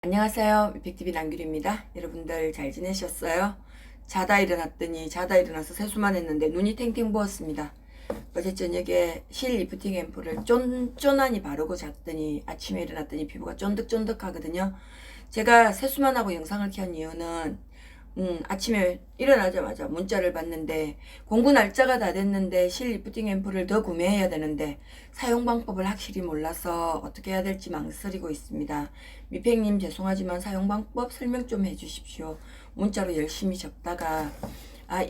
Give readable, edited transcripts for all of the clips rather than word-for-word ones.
안녕하세요. 빅TV 남규리입니다. 여러분들 잘 지내셨어요? 자다 일어나서 세수만 했는데 눈이 탱탱 부었습니다. 어제 저녁에 실 리프팅 앰플을 쫀쫀하니 바르고 잤더니 아침에 일어났더니 피부가 쫀득쫀득하거든요. 제가 세수만 하고 영상을 켠 이유는 아침에 일어나자마자 문자를 받는데 공구 날짜가 다 됐는데 실 리프팅 앰플을 더 구매해야 되는데 사용 방법을 확실히 몰라서 어떻게 해야 될지 망설이고 있습니다. 미팽님 죄송하지만 사용 방법 설명 좀 해주십시오. 문자로 열심히 적다가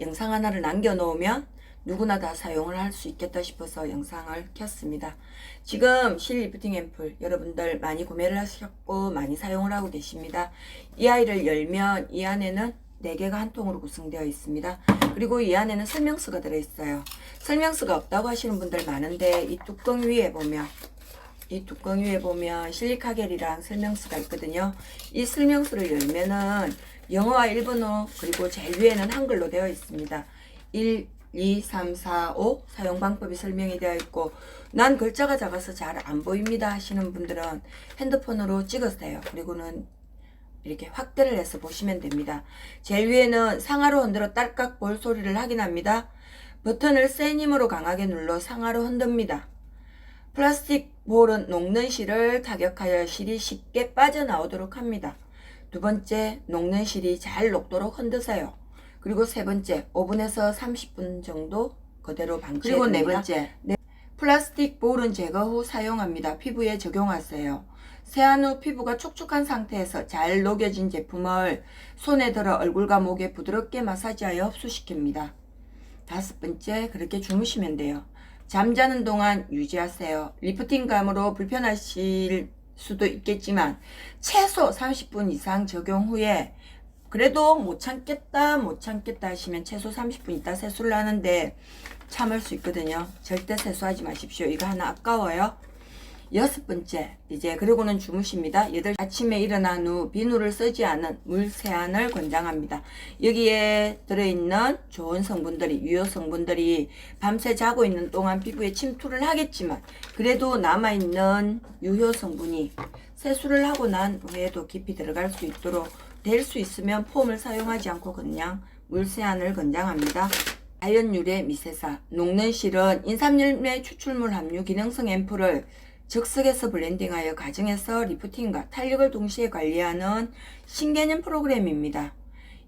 영상 하나를 남겨놓으면 누구나 다 사용을 할 수 있겠다 싶어서 영상을 켰습니다. 지금 실 리프팅 앰플 여러분들 많이 구매를 하셨고 많이 사용을 하고 계십니다. 이 아이를 열면 이 안에는 4개가 한 통으로 구성되어 있습니다. 그리고 이 안에는 설명서가 들어있어요. 설명서가 없다고 하시는 분들 많은데 이 뚜껑 위에 보면 실리카겔이랑 설명서가 있거든요. 이 설명서를 열면은 영어와 일본어 그리고 제일 위에는 한글로 되어 있습니다. 1, 2, 3, 4, 5 사용 방법이 설명이 되어 있고 난 글자가 작아서 잘 안 보입니다 하시는 분들은 핸드폰으로 찍으세요. 그리고는 이렇게 확대를 해서 보시면 됩니다. 제일 위에는 상하로 흔들어 딸깍 볼 소리를 확인합니다. 버튼을 센 힘으로 강하게 눌러 상하로 흔듭니다. 플라스틱 볼은 녹는 실을 타격하여 실이 쉽게 빠져나오도록 합니다. 두 번째, 녹는 실이 잘 녹도록 흔드세요. 그리고 세 번째, 5분에서 30분 정도 그대로 방치해 둡니다. 그리고 네 번째, 플라스틱 볼은 제거 후 사용합니다. 피부에 적용하세요. 세안 후 피부가 촉촉한 상태에서 잘 녹여진 제품을 손에 들어 얼굴과 목에 부드럽게 마사지하여 흡수시킵니다. 다섯 번째, 그렇게 주무시면 돼요. 잠자는 동안 유지하세요. 리프팅감으로 불편하실 수도 있겠지만 최소 30분 이상 적용 후에 그래도 못 참겠다 하시면 최소 30분 있다 세수를 하는데 참을 수 있거든요. 절대 세수하지 마십시오. 이거 하나 아까워요. 여섯 번째, 이제 그리고는 주무십니다. 아침에 일어난 후 비누를 쓰지 않은 물 세안을 권장합니다. 여기에 들어있는 좋은 성분들이, 유효 성분들이 밤새 자고 있는 동안 피부에 침투를 하겠지만 그래도 남아있는 유효 성분이 세수를 하고 난 후에도 깊이 들어갈 수 있도록 될 수 있으면 폼을 사용하지 않고 그냥 물 세안을 권장합니다. 자연 유래 미세사, 녹는 실은 인삼열매 추출물 함유 기능성 앰플을 즉석에서 블렌딩하여 가정에서 리프팅과 탄력을 동시에 관리하는 신개념 프로그램입니다.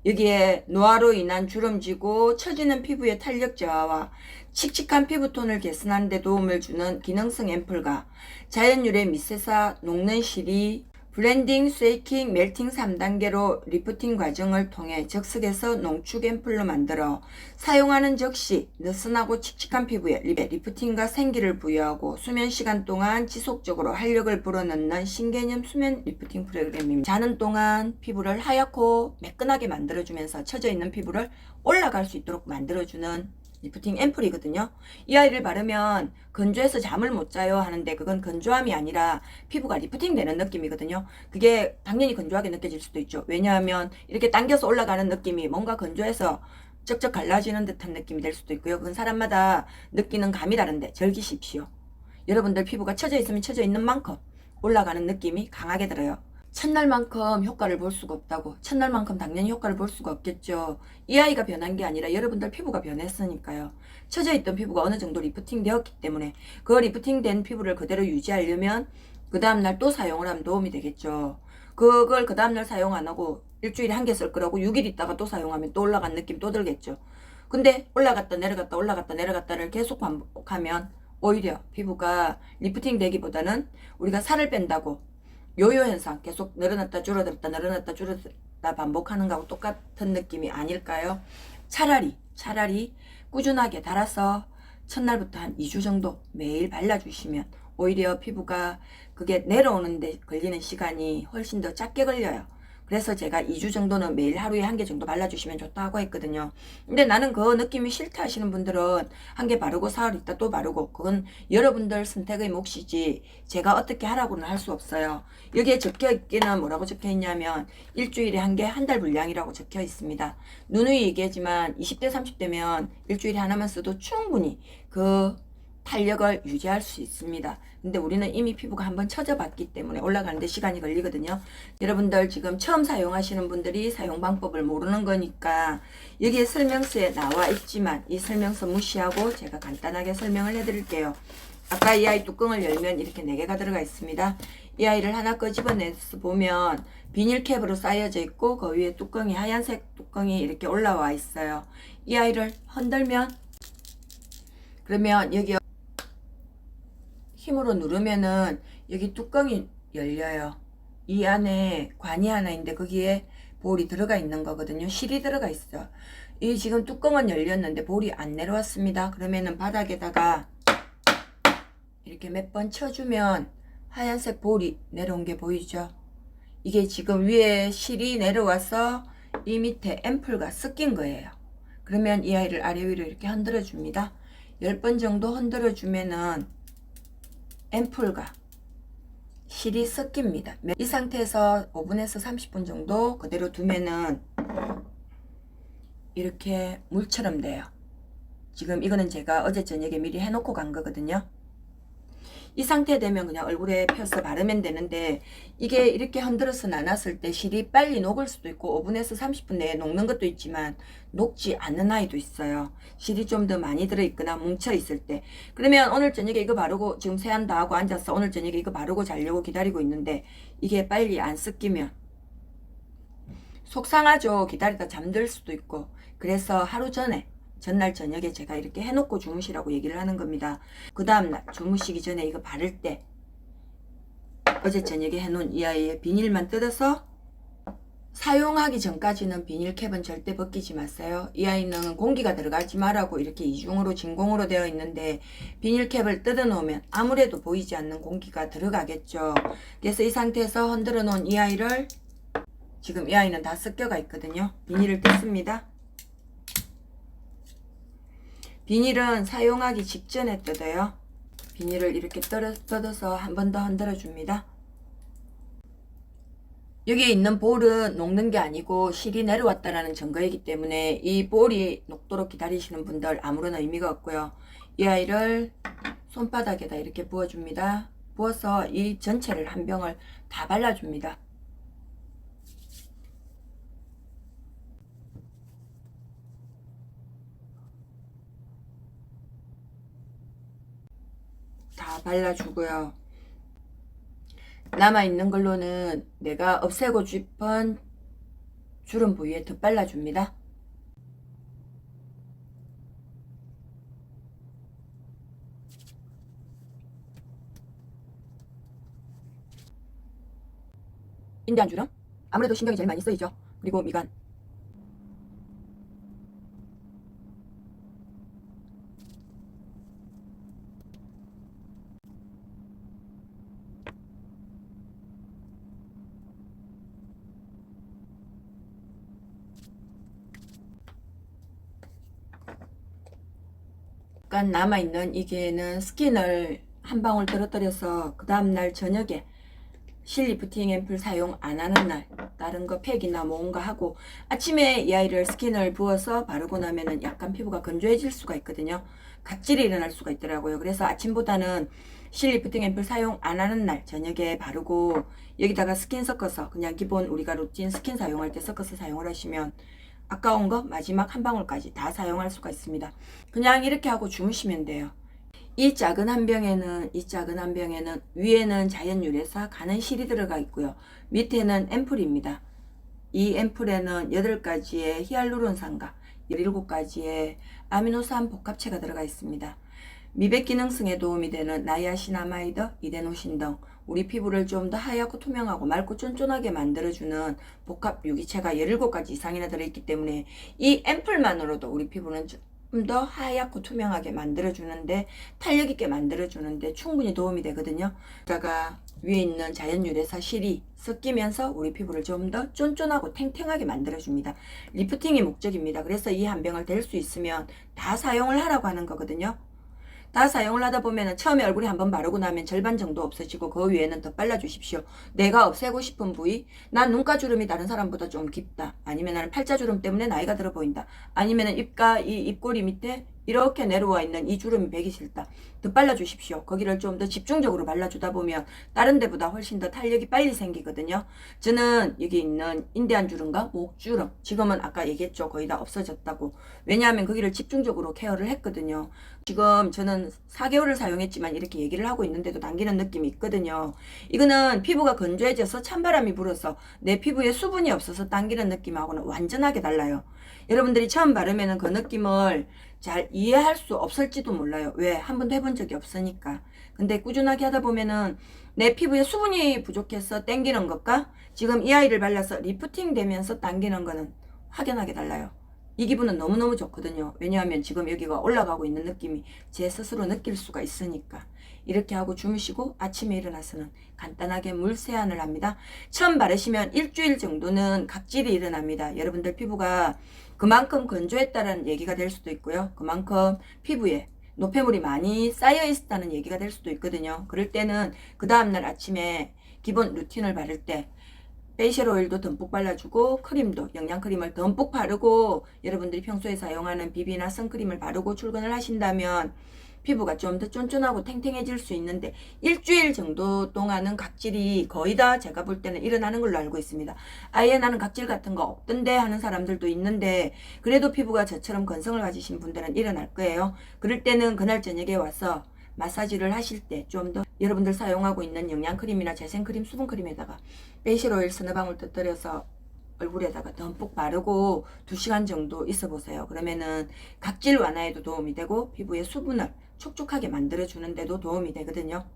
여기에 노화로 인한 주름지고 처지는 피부의 탄력 저하와 칙칙한 피부톤을 개선하는 데 도움을 주는 기능성 앰플과 자연유래 미세사 녹는 실이 블렌딩, 쉐이킹, 멜팅 3단계로 리프팅 과정을 통해 적석에서 농축 앰플로 만들어 사용하는 즉시 느슨하고 칙칙한 피부에 리프팅과 생기를 부여하고 수면 시간 동안 지속적으로 활력을 불어넣는 신개념 수면 리프팅 프로그램입니다. 자는 동안 피부를 하얗고 매끈하게 만들어주면서 처져있는 피부를 올라갈 수 있도록 만들어주는 리프팅 앰플이거든요. 이 아이를 바르면 건조해서 잠을 못 자요 하는데 그건 건조함이 아니라 피부가 리프팅 되는 느낌이거든요. 그게 당연히 건조하게 느껴질 수도 있죠. 왜냐하면 이렇게 당겨서 올라가는 느낌이 뭔가 건조해서 쩍쩍 갈라지는 듯한 느낌이 될 수도 있고요. 그건 사람마다 느끼는 감이 다른데 즐기십시오. 여러분들 피부가 처져 있으면 처져 있는 만큼 올라가는 느낌이 강하게 들어요. 첫날만큼 효과를 볼 수가 없다고. 첫날만큼 당연히 효과를 볼 수가 없겠죠. 이 아이가 변한 게 아니라 여러분들 피부가 변했으니까요. 처져 있던 피부가 어느 정도 리프팅 되었기 때문에 그 리프팅 된 피부를 그대로 유지하려면 그 다음날 또 사용을 하면 도움이 되겠죠. 그걸 그 다음날 사용 안 하고 일주일에 한 개 쓸 거라고 6일 있다가 또 사용하면 또 올라간 느낌 또 들겠죠. 근데 올라갔다 내려갔다 올라갔다 내려갔다를 계속 반복하면 오히려 피부가 리프팅 되기보다는 우리가 살을 뺀다고 요요 현상 계속 늘어났다 줄어들었다 늘어났다 줄어들었다 반복하는 거하고 똑같은 느낌이 아닐까요? 차라리 꾸준하게 달아서 첫날부터 한 2주 정도 매일 발라주시면 오히려 피부가 그게 내려오는데 걸리는 시간이 훨씬 더 짧게 걸려요. 그래서 제가 2주 정도는 매일 하루에 한 개 정도 발라주시면 좋다고 했거든요. 근데 나는 그 느낌이 싫다 하시는 분들은 한 개 바르고 사흘 있다 또 바르고 그건 여러분들 선택의 몫이지 제가 어떻게 하라고는 할 수 없어요. 여기에 적혀 있기는 뭐라고 적혀 있냐면 일주일에 한 개 한 달 분량이라고 적혀 있습니다. 누누이 얘기하지만 20대 30대면 일주일에 하나만 써도 충분히 그 탄력을 유지할 수 있습니다. 근데 우리는 이미 피부가 한번 처져봤기 때문에 올라가는데 시간이 걸리거든요. 여러분들 지금 처음 사용하시는 분들이 사용 방법을 모르는 거니까 여기에 설명서에 나와 있지만 이 설명서 무시하고 제가 간단하게 설명을 해드릴게요. 아까 이 아이 뚜껑을 열면 이렇게 4개가 들어가 있습니다. 이 아이를 하나 꺼집어내서 보면 비닐캡으로 쌓여져 있고 그 위에 뚜껑이 하얀색 뚜껑이 이렇게 올라와 있어요. 이 아이를 흔들면 그러면 여기 힘으로 누르면은 여기 뚜껑이 열려요. 이 안에 관이 하나 있는데 거기에 볼이 들어가 있는 거거든요. 실이 들어가 있어. 이 지금 뚜껑은 열렸는데 볼이 안 내려왔습니다. 그러면은 바닥에다가 이렇게 몇 번 쳐주면 하얀색 볼이 내려온 게 보이죠? 이게 지금 위에 실이 내려와서 이 밑에 앰플과 섞인 거예요. 그러면 이 아이를 아래 위로 이렇게 흔들어 줍니다. 10번 정도 흔들어 주면은 앰플과 실이 섞입니다. 이 상태에서 5분에서 30분 정도 그대로 두면은 이렇게 물처럼 돼요. 지금 이거는 제가 어제 저녁에 미리 해놓고 간 거거든요. 이 상태 되면 그냥 얼굴에 펴서 바르면 되는데 이게 이렇게 흔들어서 나눴을 때 실이 빨리 녹을 수도 있고 5분에서 30분 내에 녹는 것도 있지만 녹지 않는 아이도 있어요. 실이 좀 더 많이 들어있거나 뭉쳐 있을 때. 그러면 오늘 저녁에 이거 바르고 지금 세안 다 하고 앉아서 오늘 저녁에 이거 바르고 자려고 기다리고 있는데 이게 빨리 안 섞이면 속상하죠. 기다리다 잠들 수도 있고. 그래서 하루 전에 전날 저녁에 제가 이렇게 해놓고 주무시라고 얘기를 하는 겁니다. 그 다음날 주무시기 전에 이거 바를 때 어제 저녁에 해놓은 이 아이의 비닐만 뜯어서 사용하기 전까지는 비닐캡은 절대 벗기지 마세요. 이 아이는 공기가 들어가지 말라고 이렇게 이중으로 진공으로 되어 있는데 비닐캡을 뜯어 놓으면 아무래도 보이지 않는 공기가 들어가겠죠. 그래서 이 상태에서 흔들어 놓은 이 아이를 지금 이 아이는 다 섞여가 있거든요. 비닐을 뜯습니다. 비닐은 사용하기 직전에 뜯어요. 비닐을 이렇게 뜯어서 한 번 더 흔들어 줍니다. 여기에 있는 볼은 녹는 게 아니고 실이 내려왔다라는 증거이기 때문에 이 볼이 녹도록 기다리시는 분들 아무런 의미가 없고요. 이 아이를 손바닥에다 이렇게 부어줍니다. 부어서 이 전체를 한 병을 다 발라줍니다. 다 발라주고요. 남아있는 걸로는 내가 없애고 싶은 주름 부위에 더 발라줍니다. 인대한 주름? 아무래도 신경이 제일 많이 쓰이죠. 그리고 미간. 약간 남아있는 이게는 스킨을 한 방울 떨어뜨려서 그 다음날 저녁에 실리프팅 앰플 사용 안 하는 날 다른 거 팩이나 뭔가 하고 아침에 이 아이를 스킨을 부어서 바르고 나면은 약간 피부가 건조해질 수가 있거든요. 각질이 일어날 수가 있더라고요. 그래서 아침보다는 실리프팅 앰플 사용 안 하는 날 저녁에 바르고 여기다가 스킨 섞어서 그냥 기본 우리가 루틴 스킨 사용할 때 섞어서 사용을 하시면 아까운 거 마지막 한 방울까지 다 사용할 수가 있습니다. 그냥 이렇게 하고 주무시면 돼요. 이 작은 한 병에는 위에는 자연 유래사 가는 실이 들어가 있고요. 밑에는 앰플입니다. 이 앰플에는 8가지의 히알루론산과 17가지의 아미노산 복합체가 들어가 있습니다. 미백 기능성에 도움이 되는 나이아신아마이드, 이데노신 등 우리 피부를 좀 더 하얗고 투명하고 맑고 쫀쫀하게 만들어주는 복합 유기체가 17가지 이상이나 들어있기 때문에 이 앰플만으로도 우리 피부는 좀 더 하얗고 투명하게 만들어주는데 탄력 있게 만들어주는데 충분히 도움이 되거든요. 그러다가 위에 있는 자연 유래사 실이 섞이면서 우리 피부를 좀 더 쫀쫀하고 탱탱하게 만들어줍니다. 리프팅이 목적입니다. 그래서 이 한 병을 댈 수 있으면 다 사용을 하라고 하는 거거든요. 다 사용을 하다 보면은 처음에 얼굴에 한번 바르고 나면 절반 정도 없어지고 그 위에는 더 발라주십시오. 내가 없애고 싶은 부위, 난 눈가주름이 다른 사람보다 좀 깊다. 아니면 나는 팔자주름 때문에 나이가 들어 보인다. 아니면은 입가 이 입꼬리 밑에 이렇게 내려와 있는 이 주름이 배기 싫다. 더 발라주십시오. 거기를 좀 더 집중적으로 발라주다 보면 다른 데보다 훨씬 더 탄력이 빨리 생기거든요. 저는 여기 있는 인대한 주름과 목주름, 지금은 아까 얘기했죠. 거의 다 없어졌다고. 왜냐하면 거기를 집중적으로 케어를 했거든요. 지금 저는 4개월을 사용했지만 이렇게 얘기를 하고 있는데도 당기는 느낌이 있거든요. 이거는 피부가 건조해져서 찬바람이 불어서 내 피부에 수분이 없어서 당기는 느낌하고는 완전하게 달라요. 여러분들이 처음 바르면 그 느낌을 잘 이해할 수 없을지도 몰라요. 왜? 한 번도 해본 적이 없으니까. 근데 꾸준하게 하다 보면은 내 피부에 수분이 부족해서 당기는 것과 지금 이 아이를 발라서 리프팅 되면서 당기는 거는 확연하게 달라요. 이 기분은 너무너무 좋거든요. 왜냐하면 지금 여기가 올라가고 있는 느낌이 제 스스로 느낄 수가 있으니까. 이렇게 하고 주무시고 아침에 일어나서는 간단하게 물 세안을 합니다. 처음 바르시면 일주일 정도는 각질이 일어납니다. 여러분들 피부가 그만큼 건조했다는 얘기가 될 수도 있고요. 그만큼 피부에 노폐물이 많이 쌓여 있다는 얘기가 될 수도 있거든요. 그럴 때는 그 다음날 아침에 기본 루틴을 바를 때 페이셜 오일도 듬뿍 발라주고 크림도 영양크림을 듬뿍 바르고 여러분들이 평소에 사용하는 비비나 선크림을 바르고 출근을 하신다면 피부가 좀 더 쫀쫀하고 탱탱해질 수 있는데 일주일 정도 동안은 각질이 거의 다 제가 볼 때는 일어나는 걸로 알고 있습니다. 아예 나는 각질 같은 거 없던데 하는 사람들도 있는데 그래도 피부가 저처럼 건성을 가지신 분들은 일어날 거예요. 그럴 때는 그날 저녁에 와서 마사지를 하실 때 좀 더 여러분들 사용하고 있는 영양크림이나 재생크림, 수분크림에다가 페이셜 오일 서너 방울 터뜨려서 얼굴에다가 듬뿍 바르고 2시간 정도 있어 보세요. 그러면은 각질 완화에도 도움이 되고 피부의 수분을 촉촉하게 만들어주는 데도 도움이 되거든요.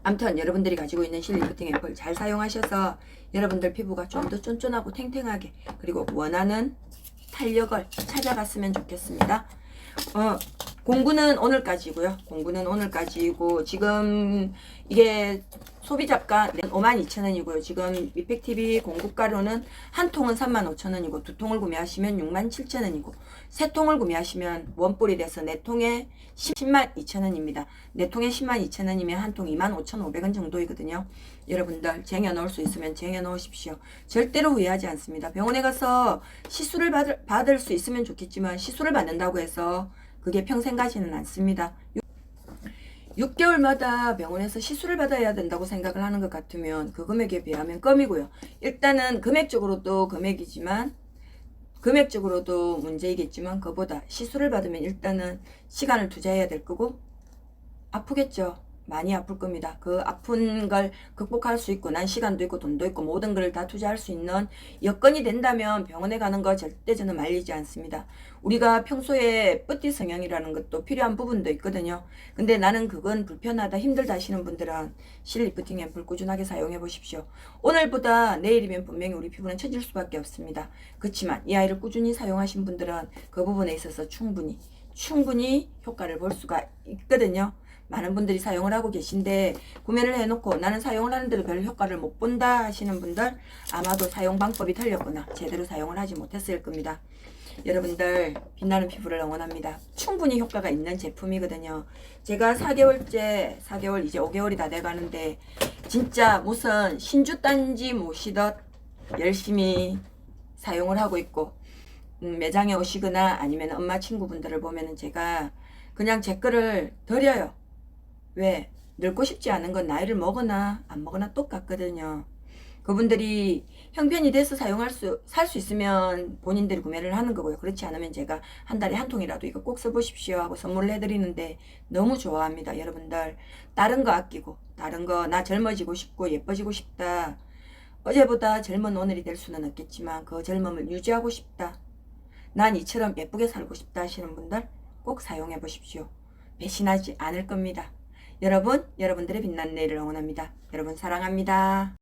아무튼 여러분들이 가지고 있는 실리 리프팅 앰플 잘 사용하셔서 여러분들 피부가 좀 더 쫀쫀하고 탱탱하게 그리고 원하는 탄력을 찾아갔으면 좋겠습니다. 공구는 오늘까지고요. 공구는 오늘까지고 지금 이게 소비자가 52,000원이고요. 지금 미팩TV 공구가로는 한 통은 35,000원이고 두 통을 구매하시면 67,000원이고 세 통을 구매하시면 원뿔이 돼서 네 통에 102,000원입니다. 네 통에 102,000원이면 한 통 25,500원 정도이거든요. 여러분들 쟁여 넣을 수 있으면 쟁여 넣으십시오. 절대로 후회하지 않습니다. 병원에 가서 시술을 받을 수 있으면 좋겠지만 시술을 받는다고 해서 그게 평생 가지는 않습니다. 6개월마다 병원에서 시술을 받아야 된다고 생각을 하는 것 같으면 그 금액에 비하면 껌이고요. 일단은 금액적으로도 금액이지만 금액적으로도 문제이겠지만 그보다 시술을 받으면 일단은 시간을 투자해야 될 거고 아프겠죠. 많이 아플 겁니다. 그 아픈 걸 극복할 수 있고 난 시간도 있고 돈도 있고 모든 걸 다 투자할 수 있는 여건이 된다면 병원에 가는 거 절대 저는 말리지 않습니다. 우리가 평소에 뿌띠 성형이라는 것도 필요한 부분도 있거든요. 근데 나는 그건 불편하다 힘들다 하시는 분들은 실리 리프팅 앰플 꾸준하게 사용해 보십시오. 오늘보다 내일이면 분명히 우리 피부는 처질 수밖에 없습니다. 그렇지만 이 아이를 꾸준히 사용하신 분들은 그 부분에 있어서 충분히 효과를 볼 수가 있거든요. 많은 분들이 사용을 하고 계신데 구매를 해놓고 나는 사용을 하는데도 별 효과를 못 본다 하시는 분들 아마도 사용 방법이 틀렸거나 제대로 사용을 하지 못했을 겁니다. 여러분들 빛나는 피부를 응원합니다. 충분히 효과가 있는 제품이거든요. 제가 4개월 이제 5개월이 다 돼가는데 진짜 무슨 신주 딴지 모시듯 열심히 사용을 하고 있고 매장에 오시거나 아니면 엄마 친구분들을 보면은 제가 그냥 제 거를 드려요. 왜? 늙고 싶지 않은 건 나이를 먹거나 안 먹거나 똑같거든요. 그분들이 형편이 돼서 살 수 있으면 본인들이 구매를 하는 거고요. 그렇지 않으면 제가 한 달에 한 통이라도 이거 꼭 써보십시오 하고 선물을 해드리는데 너무 좋아합니다. 여러분들 다른 거 아끼고 다른 거 나 젊어지고 싶고 예뻐지고 싶다. 어제보다 젊은 오늘이 될 수는 없겠지만 그 젊음을 유지하고 싶다. 난 이처럼 예쁘게 살고 싶다 하시는 분들 꼭 사용해 보십시오. 배신하지 않을 겁니다. 여러분, 여러분들의 빛난 내일을 응원합니다. 여러분 사랑합니다.